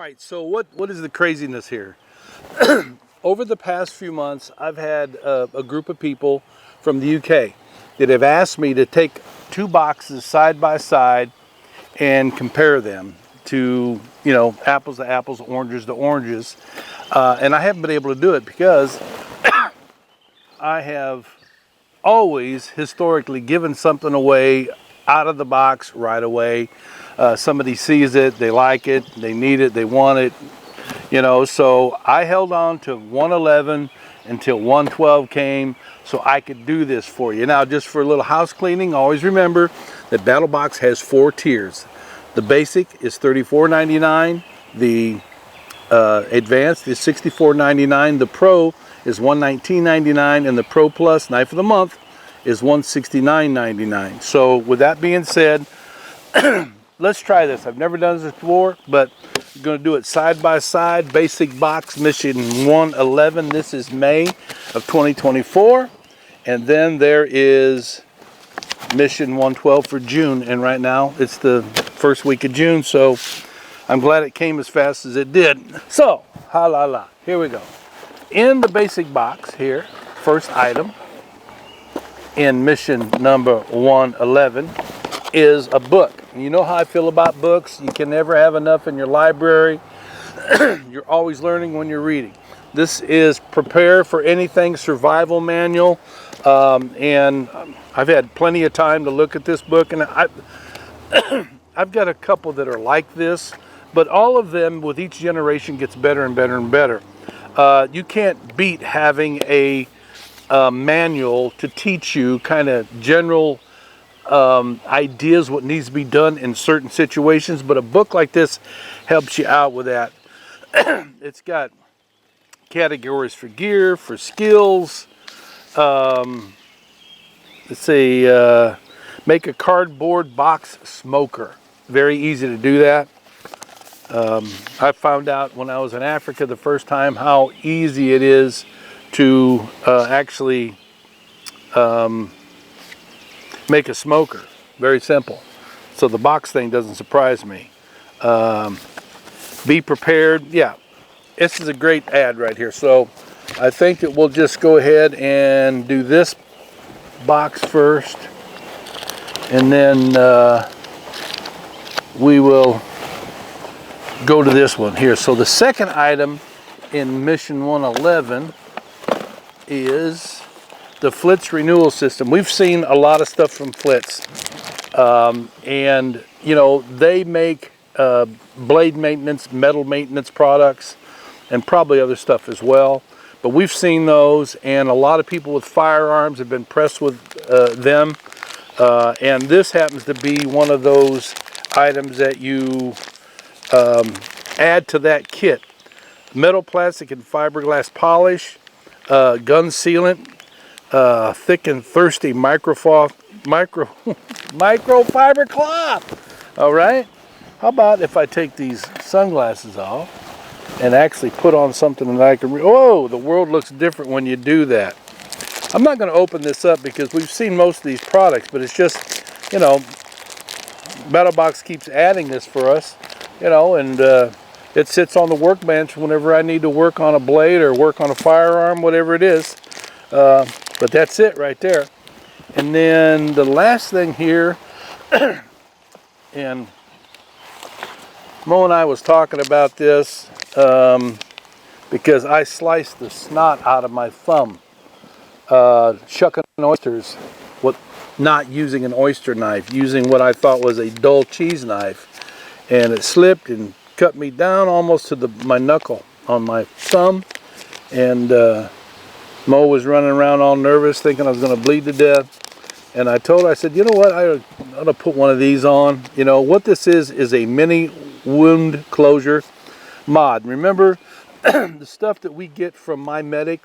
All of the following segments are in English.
right, so what is the craziness here? Over the past few months, I've had a group of people from the UK that have asked me to take two boxes side by side and compare them to, you know, apples to apples, oranges to oranges. And I haven't been able to do it because I have always historically given something away out of the box right away. Somebody sees it, they like it, they need it, they want it, you know. So I held on to 111 until 112 came so I could do this for you. Now, just for a little house cleaning, always remember that BattlBox has 4 tiers. The basic is $34.99, the advanced is $64.99, the pro is $119.99, and the Pro Plus Knife of the Month is $169.99. So with that being said, let's try this. I've never done this before, but I'm going to do it side by side. Basic box, mission 111. This is May of 2024. And then there is mission 112 for June. And right now it's the first week of June. So I'm glad it came as fast as it did. So, here we go. In the basic box here, first item in mission number 111 is a book. You know how I feel about books. You can never have enough in your library. You're always learning when you're reading. This is Prepare for Anything Survival Manual. And I've had plenty of time to look at this book, and I've got a couple that are like this, but all of them with each generation gets better and better and better. You can't beat having a manual to teach you kind of general ideas what needs to be done in certain situations, but a book like this helps you out with that. It's got categories for gear, for skills. Let's see, make a cardboard box smoker. Very easy to do that. I found out when I was in Africa the first time how easy it is to actually make a smoker. Very simple. So the box thing doesn't surprise me. Be prepared. Yeah, this is a great ad right here. So I think that we'll just go ahead and do this box first, and then we will go to this one here. So the second item in mission 111 is the Flitz renewal system. We've seen a lot of stuff from Flitz, and you know, they make blade maintenance, metal maintenance products, and probably other stuff as well. But we've seen those, and a lot of people with firearms have been impressed with them. And this happens to be one of those items that you add to that kit. Metal, plastic, and fiberglass polish, gun sealant, thick and thirsty microfiber cloth. All right. How about if I take these sunglasses off and actually put on something that I can oh, the world looks different when you do that. I'm not going to open this up because we've seen most of these products, but it's just, you know, BattlBox keeps adding this for us, you know, and it sits on the workbench whenever I need to work on a blade or work on a firearm, whatever it is. But that's it right there. And then the last thing here, and Mo and I was talking about this because I sliced the snot out of my thumb shucking oysters, not using an oyster knife, using what I thought was a dull cheese knife, and it slipped and cut me down almost to my knuckle on my thumb, and Mo was running around all nervous thinking I was going to bleed to death, and I told her, I said, you know what, I ought to put one of these on. You know, what this is a mini wound closure mod. Remember, the stuff that we get from My Medic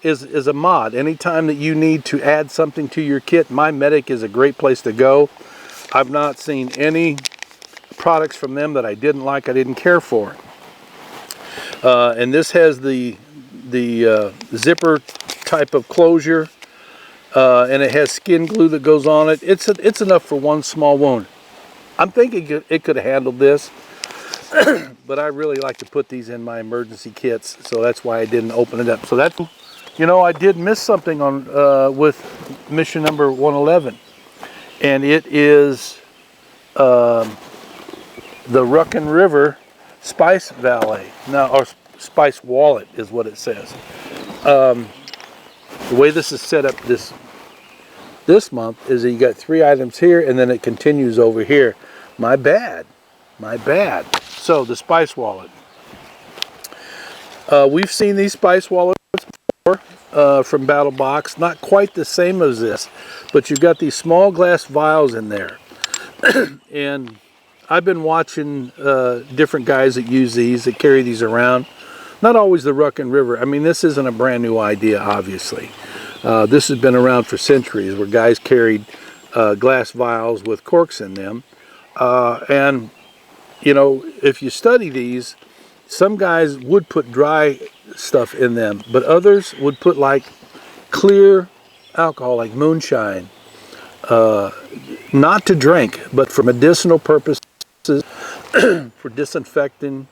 is a mod. Anytime that you need to add something to your kit, My Medic is a great place to go. I've not seen any products from them that I didn't like, I didn't care for. And this has the zipper type of closure, and it has skin glue that goes on it. It's enough for one small wound. I'm thinking it could have handled this. But I really like to put these in my emergency kits, so that's why I didn't open it up. So that's, you know, I did miss something on with mission number 111, and it is the Ruckin River Spice Valet. Now, or Spice Wallet is what it says. The way this is set up this month is that you got 3 items here, and then it continues over here. My bad. So the Spice Wallet. We've seen these Spice Wallets before from BattlBox. Not quite the same as this, but you've got these small glass vials in there. And I've been watching different guys that use these, that carry these around. Not always the Ruckin River. I mean, this isn't a brand new idea, obviously. This has been around for centuries, where guys carried glass vials with corks in them. And, you know, if you study these, some guys would put dry stuff in them, but others would put like clear alcohol, like moonshine, not to drink, but for medicinal purposes, for disinfecting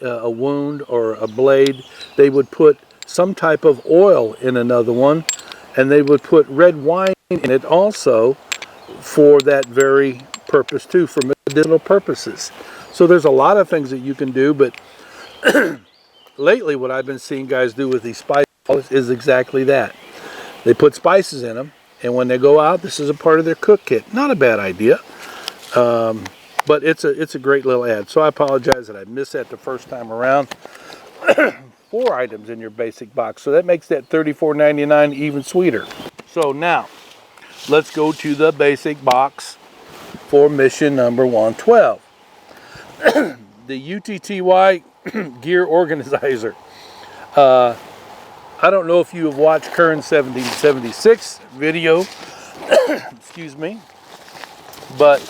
a wound or a blade. They would put some type of oil in another one, and they would put red wine in it also for that very purpose too, for medicinal purposes. So there's a lot of things that you can do, but lately what I've been seeing guys do with these spice wallets is exactly that. They put spices in them, and when they go out, this is a part of their cook kit. Not a bad idea, but it's a great little ad. So I apologize that I missed that the first time around. 4 items in your basic box, so that makes that $34.99 even sweeter. So now let's go to the basic box for mission number 112. The UTTY gear organizer. I don't know if you have watched Kern's 1776 video, excuse me, but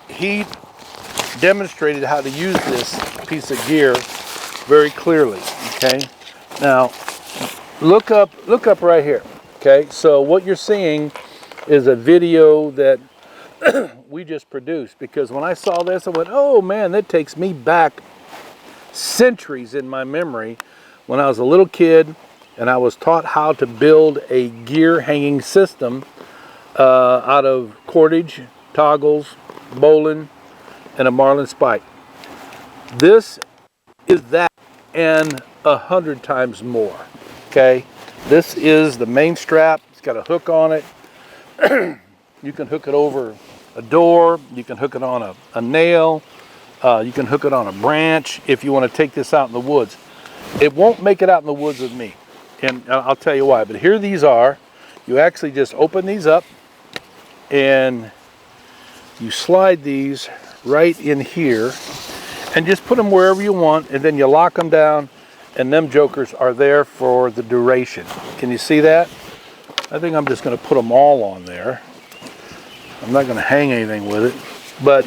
he demonstrated how to use this piece of gear very clearly. Okay, now look up right here. Okay, so what you're seeing is a video that we just produced, because when I saw this, I went, oh man, that takes me back centuries in my memory when I was a little kid and I was taught how to build a gear hanging system out of cordage, toggles, bowline, and a marlin spike. This is that and 100 times more. Okay, this is the main strap. It's got a hook on it. You can hook it over a door, you can hook it on a nail, you can hook it on a branch if you want to take this out in the woods. It won't make it out in the woods with me, and I'll tell you why. But here these are. You actually just open these up and you slide these right in here and just put them wherever you want, and then you lock them down, and them jokers are there for the duration. Can you see that? I think I'm just going to put them all on there. I'm not going to hang anything with it, but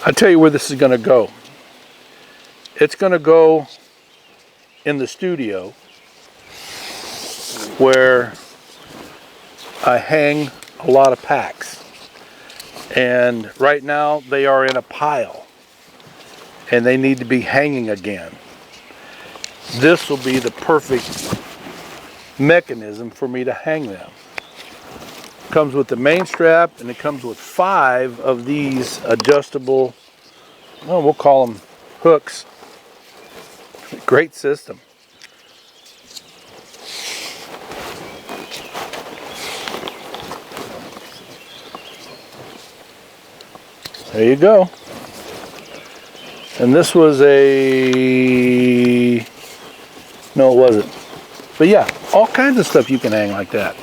I'll tell you where this is going to go. It's going to go in the studio where I hang a lot of packs. And right now they are in a pile and they need to be hanging again. This will be the perfect mechanism for me to hang them. Comes with the main strap, and it comes with 5 of these adjustable, well, we'll call them hooks. Great system. There you go. And this was a, no it wasn't. But yeah, all kinds of stuff you can hang like that.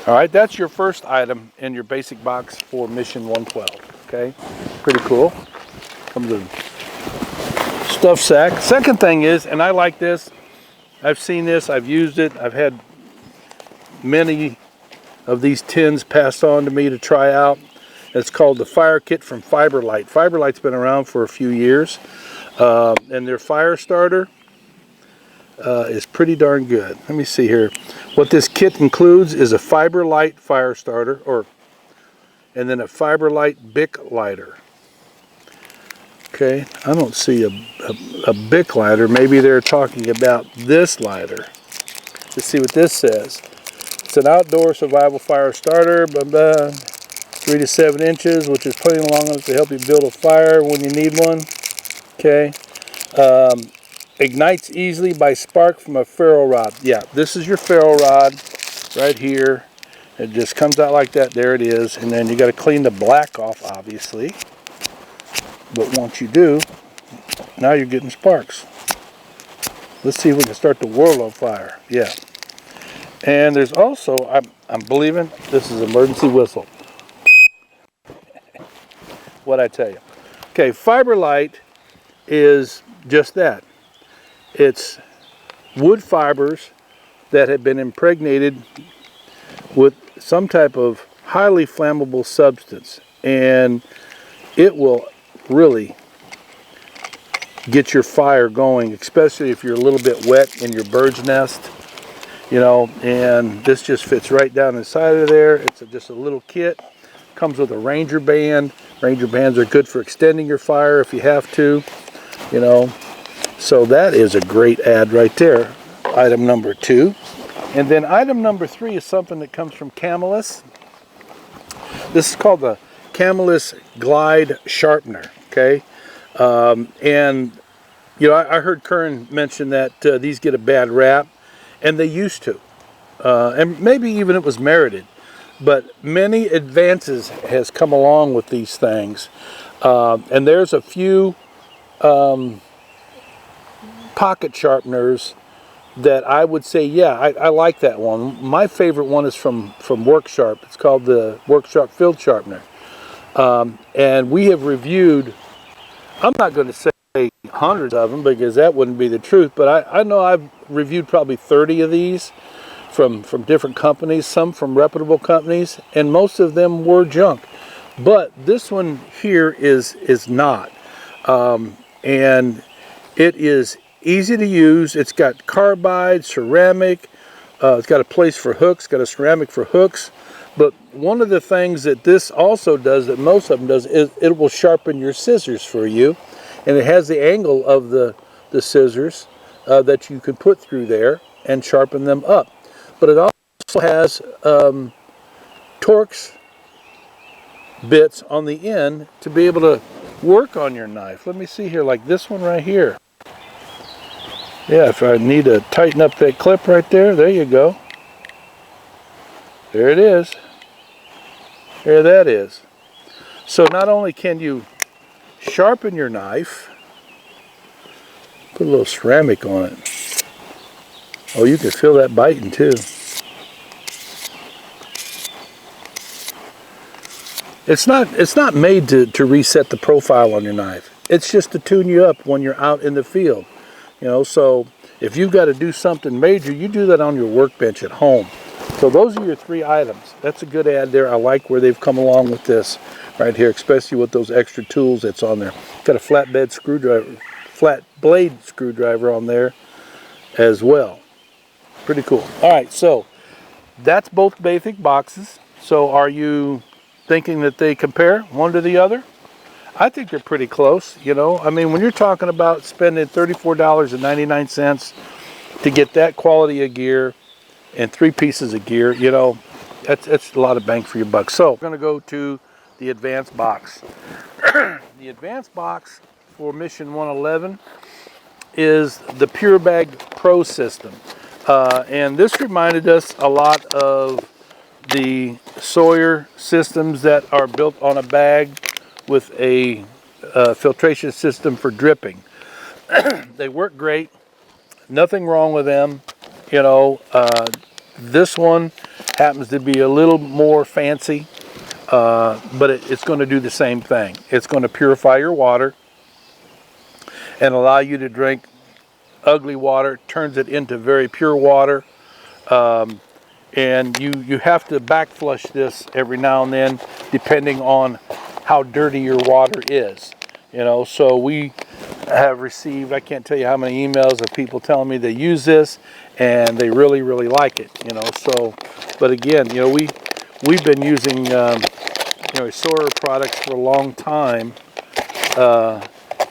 All right, that's your first item in your basic box for mission 112, okay? Pretty cool. Comes with a stuff sack. Second thing is, and I like this, I've seen this, I've used it, I've had many of these tins passed on to me to try out. It's called the Fire Kit from Fiberlight. Fiberlight's been around for a few years, and their fire starter is pretty darn good. Let me see here. What this kit includes is a Fiberlight fire starter, and then a Fiberlight Bic lighter. Okay, I don't see a Bic lighter. Maybe they're talking about this lighter. Let's see what this says. It's an outdoor survival fire starter, blah, blah, 3 to 7 inches, which is plenty long enough to help you build a fire when you need one. Okay. Ignites easily by spark from a ferro rod. Yeah, this is your ferro rod right here. It just comes out like that. There it is. And then you got to clean the black off, obviously. But once you do, now you're getting sparks. Let's see if we can start the world on fire. Yeah. And there's also, I'm believing this is emergency whistle. What I tell you. Okay, Fiber Light is just that. It's wood fibers that have been impregnated with some type of highly flammable substance, and it will really get your fire going, especially if you're a little bit wet in your bird's nest, you know. And this just fits right down inside of there. It's just a little kit. Comes with a Ranger band. Ranger bands are good for extending your fire if you have to, you know. So that is a great ad right there, item number 2. And then item number 3 is something that comes from Camelus. This is called the Camelus Glide Sharpener, okay? And, you know, I heard Kern mention that these get a bad rap, and they used to. And maybe even it was merited. But many advances has come along with these things. And there's a few pocket sharpeners that I would say, yeah, I like that one. My favorite one is from WorkSharp. It's called the WorkSharp Field Sharpener. And we have reviewed, I'm not going to say hundreds of them because that wouldn't be the truth, but I know I've reviewed probably 30 of these from different companies, some from reputable companies, and most of them were junk. But this one here is not. And it is easy to use. It's got carbide, ceramic. It's got a place for hooks, got a ceramic for hooks. But one of the things that this also does, that most of them does, is it will sharpen your scissors for you. And it has the angle of the scissors that you can put through there and sharpen them up. But it also has Torx bits on the end to be able to work on your knife. Let me see here, like this one right here. Yeah, if I need to tighten up that clip right there you go. There it is. There that is. So not only can you sharpen your knife, put a little ceramic on it. Oh, you can feel that biting too. It's not made to reset the profile on your knife. It's just to tune you up when you're out in the field. You know, so if you've got to do something major, you do that on your workbench at home. So those are your 3 items. That's a good ad there. I like where they've come along with this right here, especially with those extra tools that's on there. Got a flat blade screwdriver on there as well. Pretty cool. All right, so that's both basic boxes. So are you thinking that they compare one to the other? I think they're pretty close, you know. I mean, when you're talking about spending $34.99 to get that quality of gear and 3 pieces of gear, you know, that's a lot of bang for your buck. So we're going to go to the advanced box. The advanced box for Mission 111 is the Pure Bag Pro system. And this reminded us a lot of the Sawyer systems that are built on a bag with a filtration system for dripping. They work great. Nothing wrong with them. You know, this one happens to be a little more fancy, but it's going to do the same thing. It's going to purify your water and allow you to drink ugly water, turns it into very pure water. And you have to back flush this every now and then, depending on how dirty your water is. You know, so we have received, I can't tell you how many emails of people telling me they use this and they really, really like it. You know, so, but again, you know, we've been using you know, Sawyer products for a long time,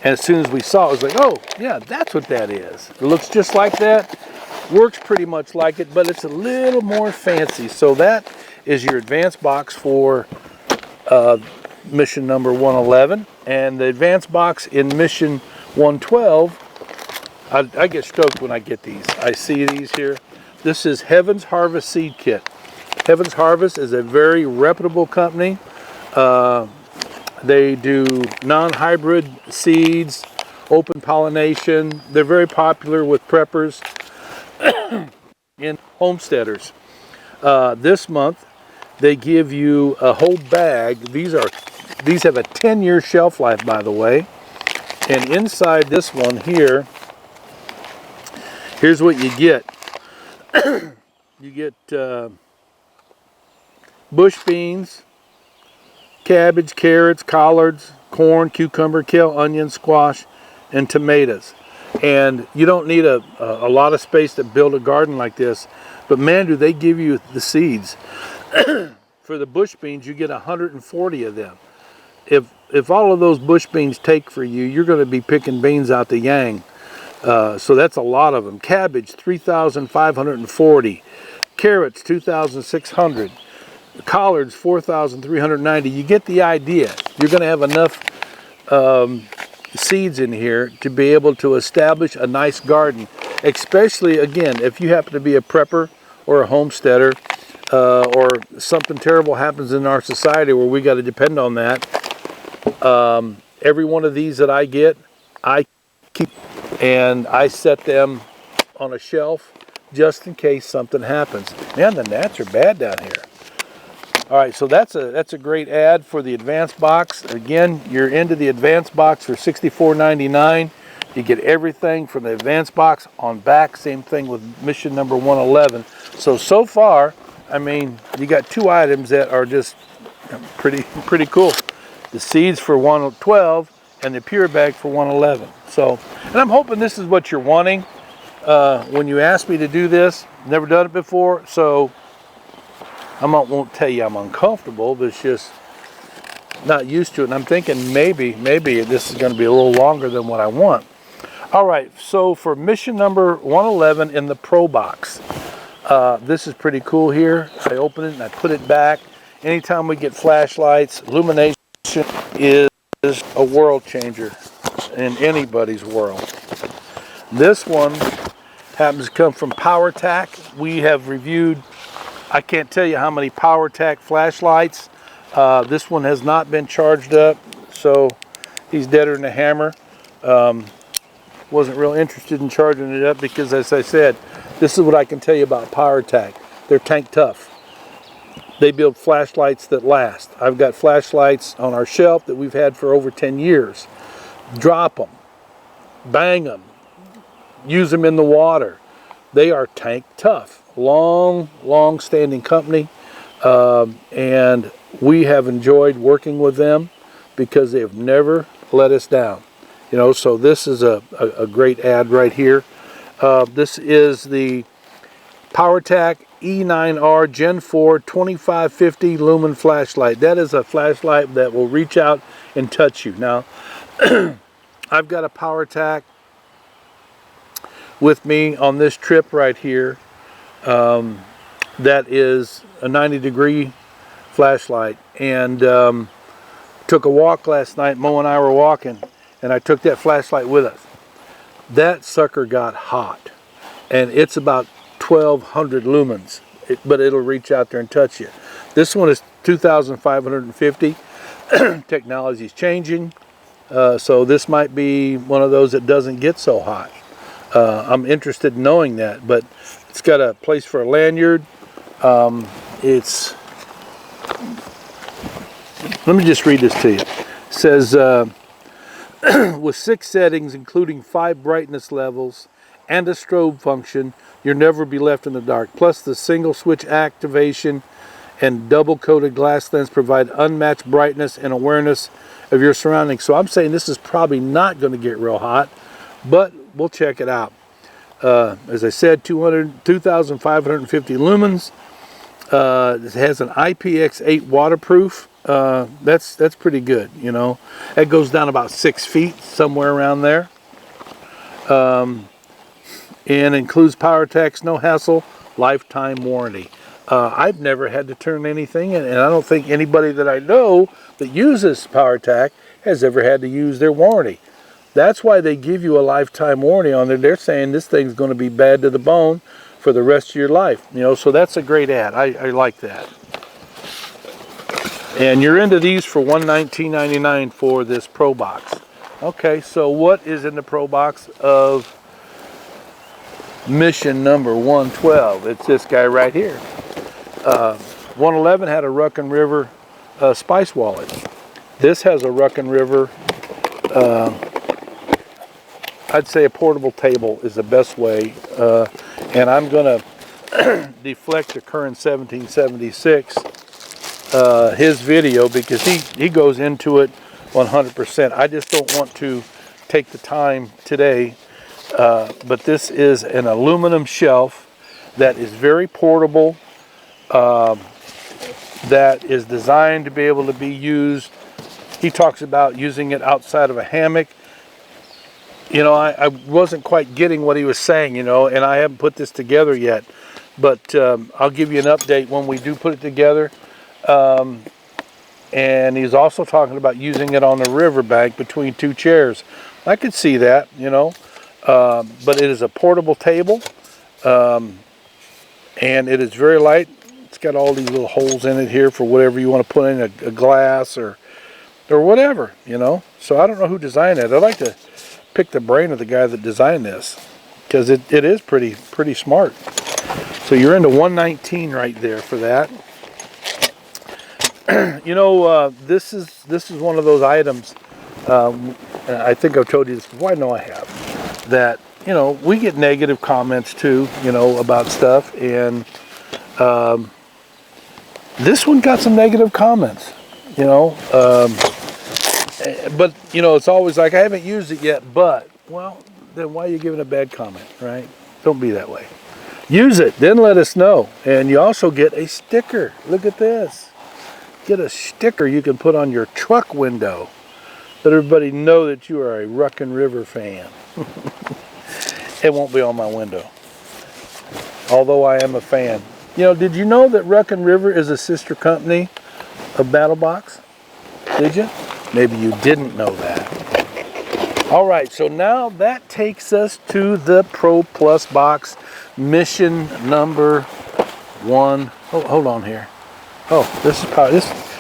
And as soon as we saw it, it was like, oh, yeah, that's what that is. It looks just like that, works pretty much like it, but it's a little more fancy. So that is your advanced box for mission number 111. And the advanced box in mission 112, I get stoked when I get these. I see these here. This is Heaven's Harvest Seed Kit. Heaven's Harvest is a very reputable company. They do non-hybrid seeds, open pollination. They're very popular with preppers and homesteaders. This month, they give you a whole bag. These have a 10-year shelf life, by the way. And inside this one here, here's what you get. You get bush beans, cabbage, carrots, collards, corn, cucumber, kale, onion, squash, and tomatoes. And you don't need a lot of space to build a garden like this, but man, do they give you the seeds. For the bush beans, you get 140 of them. If all of those bush beans take for you, you're going to be picking beans out the yang. So that's a lot of them. Cabbage, 3,540. Carrots, 2,600. Collards, 4,390. You get the idea. You're going to have enough seeds in here to be able to establish a nice garden. Especially, again, if you happen to be a prepper or a homesteader, or something terrible happens in our society where we got to depend on that. Every one of these that I get, I keep and I set them on a shelf just in case something happens. Man, the gnats are bad down here. All right, so that's a great ad for the advanced box. Again, you're into the advanced box for $64.99. You get everything from the advanced box on back. Same thing with mission number 111. So far, I mean, you got two items that are just pretty cool. The seeds for 112 and the pure bag for 111. So, and I'm hoping this is what you're wanting. When you asked me to do this, never done it before, so I won't tell you I'm uncomfortable, but it's just not used to it. And I'm thinking maybe this is going to be a little longer than what I want. All right, so for mission number 111 in the Pro Box, this is pretty cool here. I open it and I put it back. Anytime we get flashlights, illumination is a world changer in anybody's world. This one happens to come from PowerTac. We have reviewed, I can't tell you how many PowerTac flashlights. This one has not been charged up, so he's deader than a hammer. Wasn't real interested in charging it up because, as I said, this is what I can tell you about PowerTac. They're tank tough. They build flashlights that last. I've got flashlights on our shelf that we've had for over 10 years. Drop them, bang them, use them in the water. They are tank tough. Long standing company, and we have enjoyed working with them because they have never let us down. You know, so this is a great ad right here. This is the PowerTac E9R Gen 4 2550 lumen flashlight. That is a flashlight that will reach out and touch you. Now, I've got a PowerTac with me on this trip right here. That is a 90-degree flashlight, and took a walk last night. Mo and I were walking, and I took that flashlight with us. That sucker got hot, and it's about 1200 lumens, but it'll reach out there and touch you. This one is 2550. Technology's changing, so this might be one of those that doesn't get so hot. I'm interested in knowing that, but it's got a place for a lanyard. Let me just read this to you. It says, with 6 settings, including 5 brightness levels and a strobe function, you'll never be left in the dark. Plus, the single switch activation and double coated glass lens provide unmatched brightness and awareness of your surroundings. So I'm saying this is probably not going to get real hot, but we'll check it out. As I said, 2,550 lumens. It has an IPX8 waterproof. that's pretty good, you know. It goes down about 6 feet, somewhere around there. And includes power tax, no hassle, lifetime warranty. I've never had to turn anything in, and I don't think anybody that I know that uses power tax has ever had to use their warranty. That's why they give you a lifetime warranty on there. They're saying this thing's going to be bad to the bone for the rest of your life. You know, so that's a great ad. I like that. And you're into these for $119.99 for this Pro Box. Okay, so what is in the Pro Box of mission number 112? It's this guy right here. 111 had a Ruckin River Spice Wallet. This has a Ruckin River, I'd say a portable table is the best way. And I'm going to deflect the current 1776, his video, because he goes into it 100%. I just don't want to take the time today. But this is an aluminum shelf that is very portable, that is designed to be able to be used. He talks about using it outside of a hammock. You know, I wasn't quite getting what he was saying, you know, and I haven't put this together yet. But I'll give you an update when we do put it together. And he's also talking about using it on the riverbank between two chairs. I could see that, you know. But it is a portable table, and it is very light. It's got all these little holes in it here for whatever you want to put in, a glass or whatever, you know. So I don't know who designed it. I'd like to pick the brain of the guy that designed this, because it is pretty smart. So you're into 119 right there for that. You know, this is one of those items. I think I've told you this before. I know I have. That, you know, we get negative comments too, you know, about stuff, and this one got some negative comments, you know. But you know, it's always like, I haven't used it yet, but, well, then why are you giving a bad comment, right? Don't be that way. Use it, then let us know. And you also get a sticker. Look at this. Get a sticker you can put on your truck window. Let everybody know that you are a Ruckin River fan. It won't be on my window, although I am a fan. You know, did you know that Ruckin River is a sister company of BattlBox? Did you? Maybe you didn't know that. All right, so now that takes us to the Pro Plus box, mission number 1. Oh, hold on here. Oh, this is power.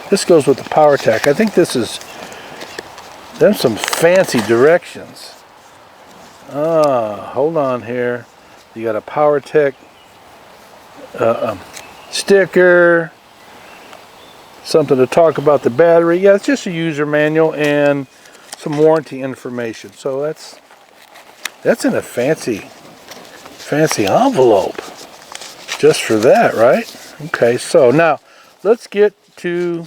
This goes with the power tack. I think this is. There's some fancy directions. Hold on here. You got a power tech sticker. Something to talk about the battery. Yeah, it's just a user manual and some warranty information. So that's in a fancy envelope just for that, right? Okay, so now let's get to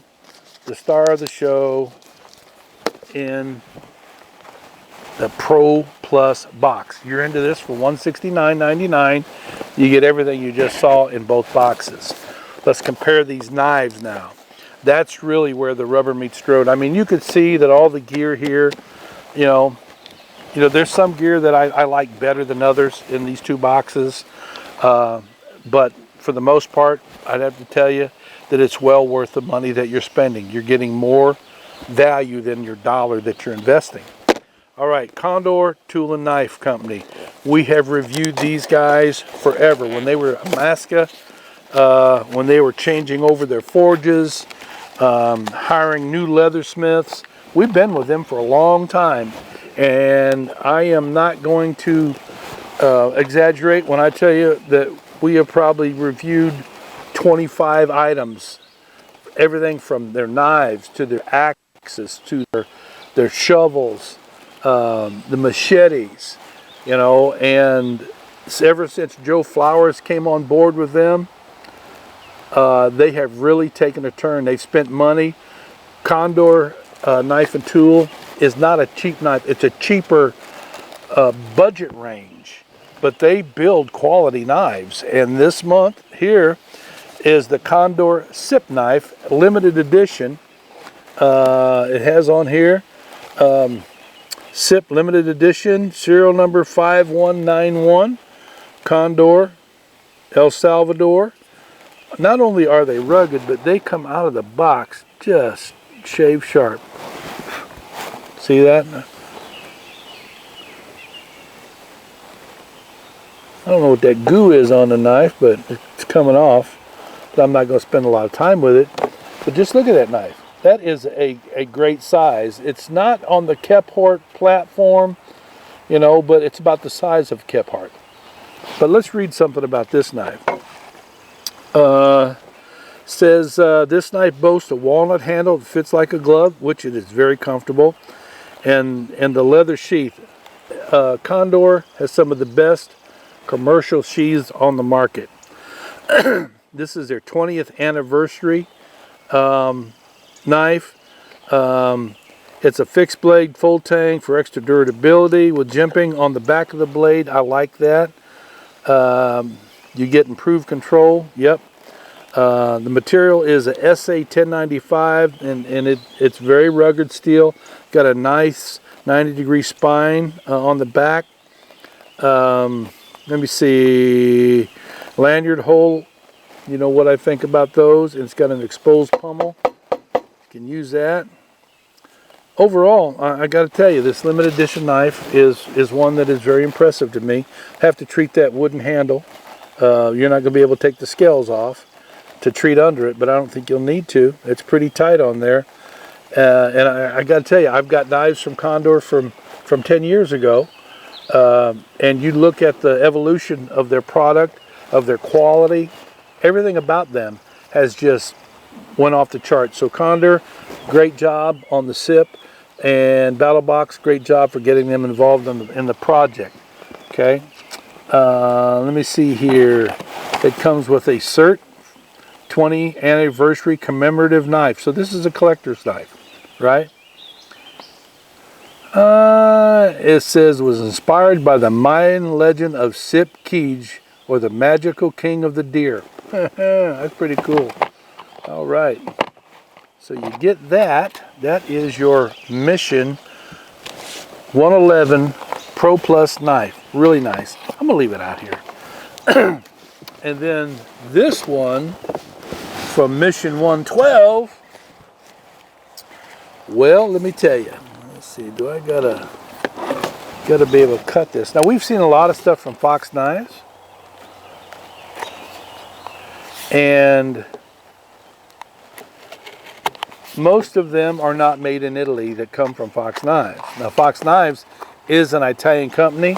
the star of the show in the Pro Plus box. You're into this for $169.99. You get everything you just saw in both boxes. Let's compare these knives now. That's really where the rubber meets the road. I mean, you could see that all the gear here, you know, there's some gear that I like better than others in these two boxes. But for the most part, I'd have to tell you that it's well worth the money that you're spending. You're getting more value than your dollar that you're investing. All right, Condor Tool and Knife Company. We have reviewed these guys forever. When they were Alaska, when they were changing over their forges, hiring new leathersmiths. We've been with them for a long time, and I am not going to exaggerate when I tell you that we have probably reviewed 25 items. Everything from their knives to their axes to their shovels, the machetes, you know, and ever since Joe Flowers came on board with them, they have really taken a turn. They've spent money. Condor Knife and Tool is not a cheap knife. It's a cheaper budget range, but they build quality knives. And this month here is the Condor Sip Knife, limited edition. It has on here SIP limited edition, serial number 5191, Condor, El Salvador. Not only are they rugged, but they come out of the box just shave sharp. See that? I don't know what that goo is on the knife, but it's coming off. But I'm not going to spend a lot of time with it. But just look at that knife. That is a great size. It's not on the Kephart platform, you know, but it's about the size of Kephart. But let's read something about this knife. Says this knife boasts a walnut handle that fits like a glove, which it is very comfortable, and the leather sheath. Condor has some of the best commercial sheaths on the market. This is their 20th anniversary knife. It's a fixed blade full tang for extra durability with jimping on the back of the blade. I like that. You get improved control. Yep. The material is a SA 1095 and it's very rugged steel. Got a nice 90-degree spine on the back. Let me see. Lanyard hole. You know what I think about those. It's got an exposed pommel. You can use that. Overall, I got to tell you, this limited edition knife is one that is very impressive to me. Have to treat that wooden handle. You're not going to be able to take the scales off to treat under it, but I don't think you'll need to. It's pretty tight on there. And I got to tell you, I've got knives from Condor from 10 years ago. And you look at the evolution of their product, of their quality, everything about them has just went off the charts. So Condor, great job on the SIP, and BattlBox, great job for getting them involved in the project. Okay, let me see here. It comes with a CERT 20 anniversary commemorative knife. So this is a collector's knife, right? It says was inspired by the Mayan legend of Sip Kij, or the magical king of the deer. That's pretty cool. All right. So you get that. That is your Mission 111 Pro Plus knife. Really nice. I'm going to leave it out here. And then this one from Mission 112. Well, let me tell you. Let's see. Do I gotta be able to cut this? Now, we've seen a lot of stuff from Fox Knives. And most of them are not made in Italy that come from Fox Knives. Now, Fox Knives is an Italian company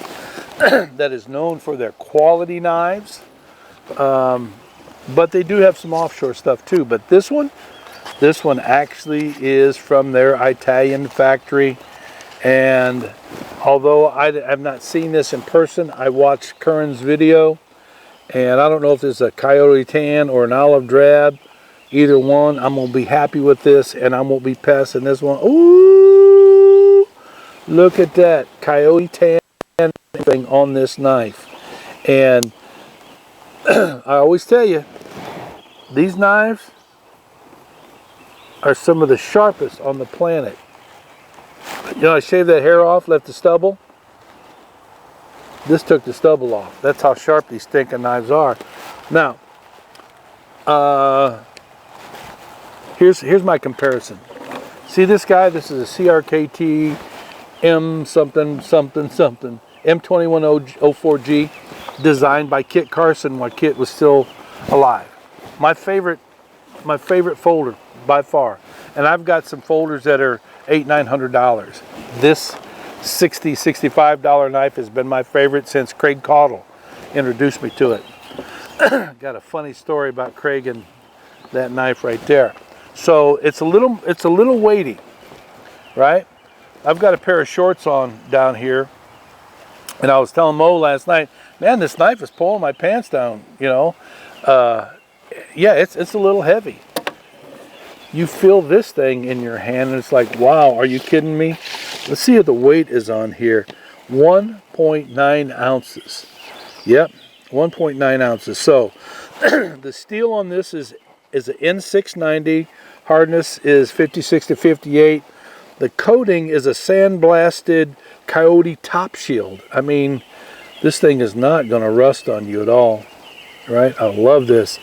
that is known for their quality knives. But they do have some offshore stuff too. But this one actually is from their Italian factory. And although I have not seen this in person, I watched Curran's video. And I don't know if this is a coyote tan or an olive drab. Either one, I'm going to be happy with this, and I won't be passing this one. Ooh! Look at that coyote tan thing on this knife. And I always tell you, these knives are some of the sharpest on the planet. You know, I shaved that hair off, left the stubble. This took the stubble off. That's how sharp these stinking knives are. Now, here's my comparison. See this guy? This is a CRKT M something something something M2104G, designed by Kit Carson while Kit was still alive. My favorite folder by far. And I've got some folders that are $800-900. This $60, $65 knife has been my favorite since Craig Caudle introduced me to it. Got a funny story about Craig and that knife right there. So it's a little weighty, right? I've got a pair of shorts on down here, and I was telling Mo last night, man, this knife is pulling my pants down, you know. Yeah, it's a little heavy. You feel this thing in your hand, and it's like, wow, are you kidding me? Let's see if the weight is on here. 1.9 ounces. Yep, 1.9 ounces. So the steel on this is an N690 Hardness is 56 to 58. The coating is a sandblasted Coyote top shield. I mean, this thing is not going to rust on you at all, right? I love this.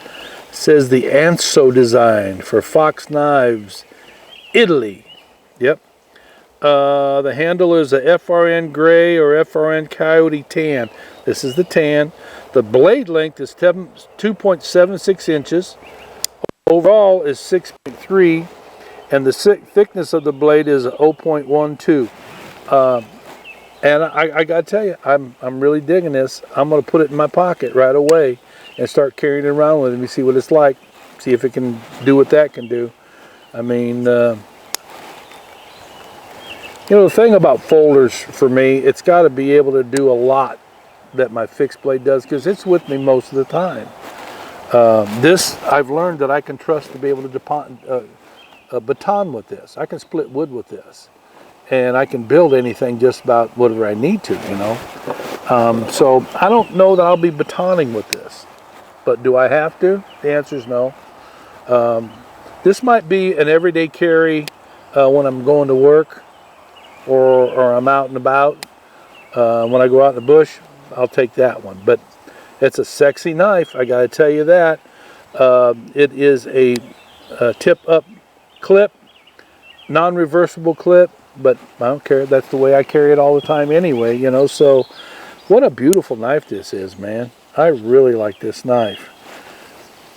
It says the Anso design for Fox Knives, Italy. Yep. The handle is a FRN gray or FRN Coyote tan. This is the tan. The blade length is 2.76 inches. Overall is 6.3, and the thickness of the blade is 0.12. And I got to tell you, I'm really digging this. I'm going to put it in my pocket right away and start carrying it around with me, see what it's like, see if it can do what that can do. I mean, you know, the thing about folders for me, it's got to be able to do a lot that my fixed blade does, because it's with me most of the time. This, I've learned that I can trust to be able to baton with this. I can split wood with this. And I can build anything just about whatever I need to, you know. So I don't know that I'll be batoning with this. But do I have to? The answer is no. This might be an everyday carry when I'm going to work or I'm out and about. When I go out in the bush, I'll take that one. But it's a sexy knife, I got to tell you that. It is a tip-up clip, non-reversible clip. But I don't care. That's the way I carry it all the time anyway, you know. So what a beautiful knife this is, man. I really like this knife.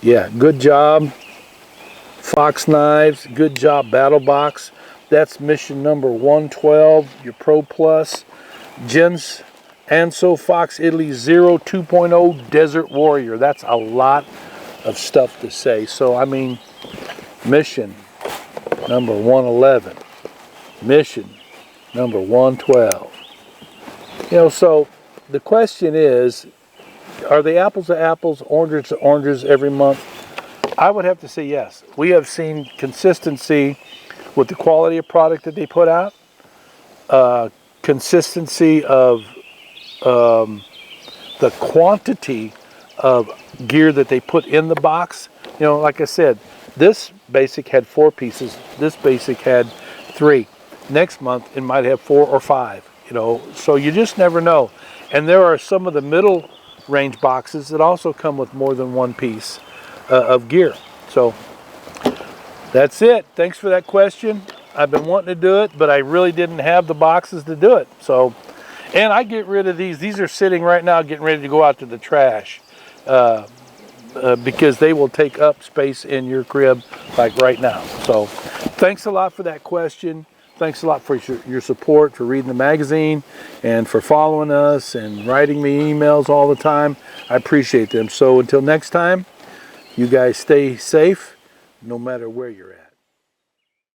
Yeah, good job, Fox Knives. Good job, BattlBox. That's mission number 112, your Pro Plus. Gens Anso Fox Italy 0 2.0 Desert Warrior. That's a lot of stuff to say. So, I mean, mission number 111. Mission number 112. You know, so the question is, are they apples to apples, oranges to oranges every month? I would have to say yes. We have seen consistency with the quality of product that they put out, consistency of the quantity of gear that they put in the box. You know, like I said, this basic had 4 pieces. This basic had 3. Next month it might have 4 or 5, you know, so you just never know. And there are some of the middle range boxes that also come with more than 1 piece of gear. So that's it. Thanks for that question. I've been wanting to do it, but I really didn't have the boxes to do it. So, and I get rid of these are sitting right now getting ready to go out to the trash because they will take up space in your crib like right now. So thanks a lot for that question. Thanks a lot for your support, for reading the magazine, and for following us and writing me emails all the time. I appreciate them. So until next time, you guys stay safe no matter where you're at.